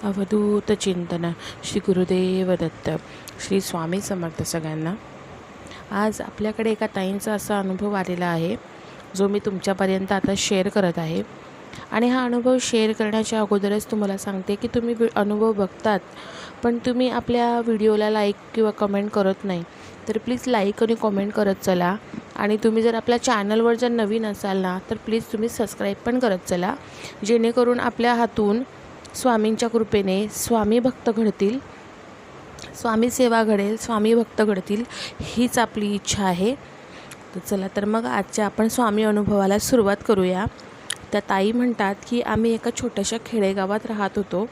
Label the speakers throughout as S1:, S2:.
S1: अवधूत चिंतन श्री गुरुदेव दत्त. श्री स्वामी समर्थ सगळ्यांना. आज आपल्याकडे एका ताईंचा असा अनुभव आलेला आहे जो मी तुमच्यापर्यंत आता शेअर करत आहे. आणि हा अनुभव शेअर करण्याच्या अगोदरच तुम्हाला सांगते की तुम्ही अनुभव बघतात पण तुम्ही आपल्या व्हिडिओला लाईक किंवा कमेंट करत नाही, तर प्लीज लाईक आणि कमेंट करत चला. आणि तुम्ही जर आपल्या चॅनलवर जर नवीन असाल ना, तर प्लीज तुम्ही सबस्क्राईब पण करत चला, जेणेकरून आपल्या हातून स्वामींच्या कृपेने स्वामी भक्त घडतील, स्वामी सेवा घडेल, स्वामी भक्त घडतील, हीच आपली इच्छा आहे. तर चला तर मग आजच्या आपण स्वामी अनुभवाला सुरुवात करूया. त्या ताई म्हणतात की आम्ही एका छोट्याशा खेडेगावात राहत होतो.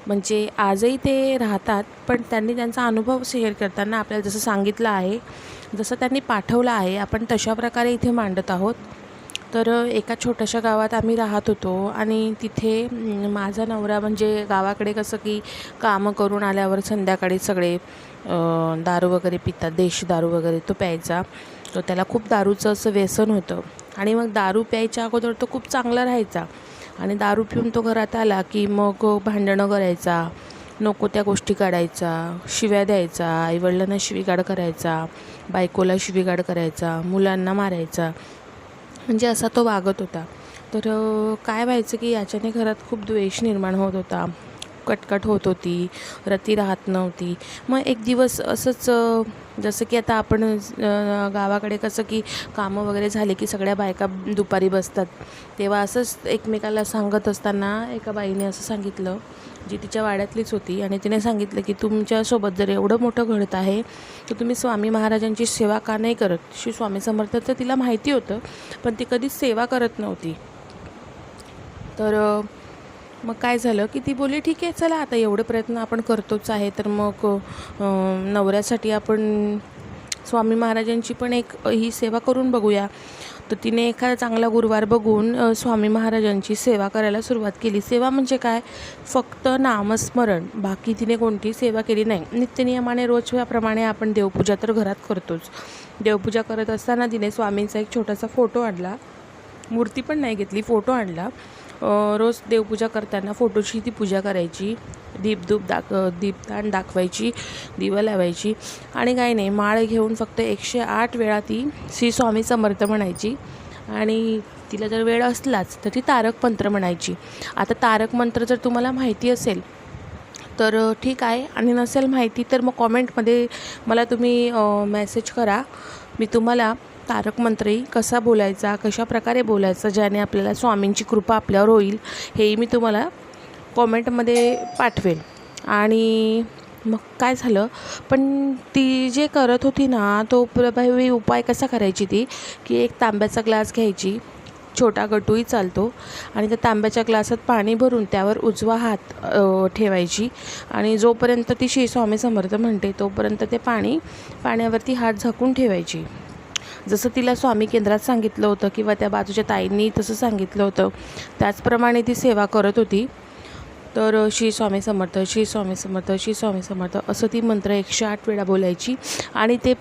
S1: म्हणजे आजही ते राहतात, पण त्यांनी त्यांचा अनुभव शेअर करताना आपल्याला जसं सांगितलं आहे, जसं त्यांनी पाठवलं आहे, आपण तशा प्रकारे इथे मांडत आहोत. तर एका छोट्याशा गावात आम्ही राहत होतो आणि तिथे माझा नवरा म्हणजे गावाकडे कसं की कामं करून आल्यावर संध्याकाळी सगळे दारू वगैरे पितात, देशी दारू वगैरे तो प्यायचा. तर त्याला खूप दारूचं असं व्यसन होतं आणि मग दारू प्यायच्या अगोदर तो खूप चांगला राहायचा आणि दारू पिऊन तो घरात आला की मग भांडणं करायचा, नको त्या गोष्टी काढायचा, शिव्या द्यायचा, आईवडिलांना शिवीगाळ करायचा, बायकोला शिवीगाळ करायचा, मुलांना मारायचा, म्हणजे असा तो वागत होता. तर काय व्हायचं की याच्याने घरात खूप द्वेष निर्माण होत होता, कटकट होत होती, रती राहत नव्हती. मग एक दिवस असंच जसं की आता आपण गावाकडे कसं की कामं वगैरे झाले की सगळ्या बायका दुपारी बसतात, तेव्हा असंच एकमेकाला सांगत असताना एका बाईने असं सांगितलं, जी तिच्या वाड्यातलीच होती, आणि तिने सांगितलं की तुमच्यासोबत जर एवढं मोठं घडत आहे तर तुम्ही स्वामी महाराजांची सेवा का नाही करत. श्री स्वामी समर्थाचं तिला माहिती होतं, पण ती कधीच सेवा करत नव्हती. तर मग काय झालं की ती बोलली ठीक आहे चला, आता एवढे प्रयत्न आपण करतोच आहे तर मग नवऱ्यासाठी आपण स्वामी महाराजांची पण एक ही सेवा करून बघूया. तर तिने एखादा चांगला गुरुवार बघून स्वामी महाराजांची सेवा करायला सुरुवात केली. सेवा म्हणजे काय, फक्त नामस्मरण, बाकी तिने कोणतीही सेवा केली नाही. नित्यनियमाने रोजच्याप्रमाणे आपण देवपूजा तर घरात करतोच. देवपूजा करत असताना तिने स्वामींचा एक छोटासा फोटो आणला, मूर्ती पण नाही घेतली, फोटो आणला. रोज देवपूजा करताना फोटोची ती पूजा करायची, दीपदान दाखवायची, दिवा लावायची आणि काही नाही, माळ घेऊन फक्त 108 वेळा ती श्री स्वामी समर्थ म्हणायची. आणि तिला जर वेळ असलाच तर ती तारक मंत्र म्हणायची. आता तारक मंत्र जर तुम्हाला माहिती असेल तर ठीक आहे, आणि नसेल माहिती तर मग कॉमेंटमध्ये मला तुम्ही मेसेज करा, मी तुम्हाला तारक मंत्रही कसा बोलायचा, कशा प्रकारे बोलायचा, ज्याने आपल्याला स्वामींची कृपा आपल्यावर होईल, हेही मी तुम्हाला कॉमेंटमध्ये पाठवेल. आणि मग काय झालं, पण ती जे करत होती ना, तो प्रभावी उपाय कसा करायची ती, की एक तांब्याचा ग्लास घ्यायची, छोटा गटूही चालतो, आणि त्या तांब्याच्या ग्लासात पाणी भरून त्यावर उजवा हात ठेवायची आणि जोपर्यंत ती श्री स्वामी समर्थ म्हणते तोपर्यंत ते पाण्यावरती हात झाकून ठेवायची. जसं तिला स्वामी केंद्रात सांगितलं होतं किंवा त्या बाजूच्या ताईंनी तसं सांगितलं होतं, त्याचप्रमाणे ती सेवा करत होती. तर श्री स्वामी समर्थ, श्री स्वामी समर्थ, श्री स्वामी समर्थ असं ती मंत्र 108 वेळा बोलायची. आणि ते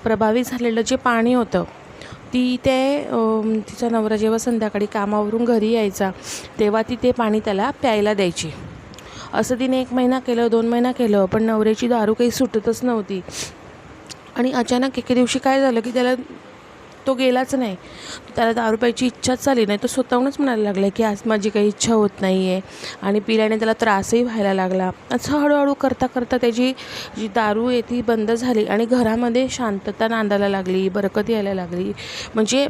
S1: प्रभावित झालेलं जे पाणी होतं ती तिचा नवरा जेव्हा संध्याकाळी कामावरून घरी यायचा तेव्हा ती ते पाणी त्याला प्यायला द्यायची. असं तिने 1 महिना केलं, 2 महिना केलं, पण नवऱ्याची दारू काही सुटतच नव्हती. आणि अचानक एके दिवशी काय झालं की तो गेलाच नाही, त्याला दारू प्यायची इच्छाच झाली नाही. तो स्वतःहूनच म्हणायला लागला की आज माझी काही इच्छा होत नाही आहे, आणि पिल्याने त्याला त्रासही व्हायला लागला. असं हळूहळू करता करता त्याची जी दारू आहे ती बंद झाली आणि घरामध्ये शांतता नांदायला लागली, बरकत यायला लागली. म्हणजे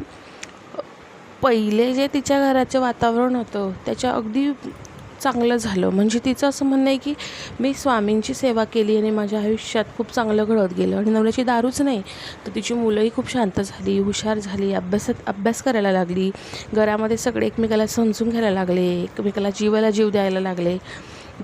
S1: पहिले जे तिच्या घराचं वातावरण होतं त्याच्या अगदी चांगलं झालं. म्हणजे तिचं असं म्हणणं आहे की मी स्वामींची सेवा केली आणि माझ्या आयुष्यात खूप चांगलं घडत गेलं. आणि नवऱ्याची दारूच नाही तर तिची मुलंही खूप शांत झाली, हुशार झाली, अभ्यास करायला लागली, घरामध्ये सगळे एकमेकाला समजून घ्यायला लागले, एकमेकाला जीवाला जीव द्यायला लागले,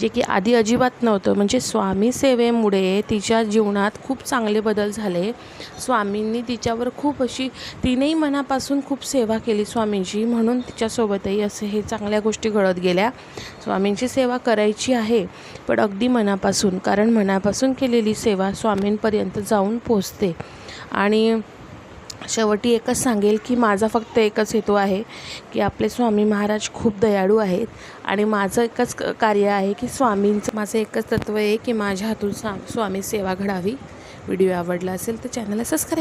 S1: जे की आधी अजिबात नव्हतं. म्हणजे स्वामी सेवेमुळे तिच्या जीवनात खूप चांगले बदल झाले. स्वामींनी तिच्यावर खूप अशी, तिनेही मनापासून खूप सेवा केली स्वामींची, म्हणून तिच्यासोबतही असे हे चांगल्या गोष्टी घडत गेल्या. स्वामींची सेवा करायची आहे पण अगदी मनापासून, कारण मनापासून केलेली सेवा स्वामींपर्यंत जाऊन पोचते. आणि शेवटी एकच सांगेल की माझा फक्त एकच हेतू आहे की आपले स्वामी महाराज खूप दयाळू आहेत आणि माझं एकच कार्य आहे की स्वामींचं माझं एकच तत्त्व आहे की माझ्या हातून स्वामी सेवा घडावी. व्हिडिओ आवडला असेल तर चॅनलला सबस्क्राईब